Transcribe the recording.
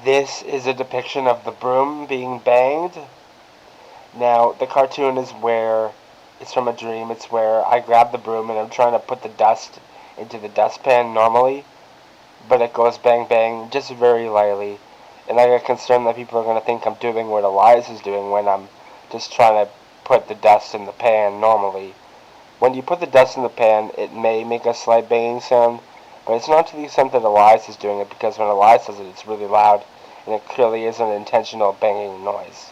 This is a depiction of the broom being banged. Now, the cartoon is where it's from a dream. It's where I grab the broom and I'm trying to put the dust into the dustpan normally, but it goes bang bang just very lightly. And I get concerned that people are going to think I'm doing what Elias is doing when I'm just trying to put the dust in the pan normally. When you put the dust in the pan, it may make a slight banging sound, but it's not to the extent that Elias is doing it, because when Elias does it, it's really loud, and it clearly is an intentional banging noise.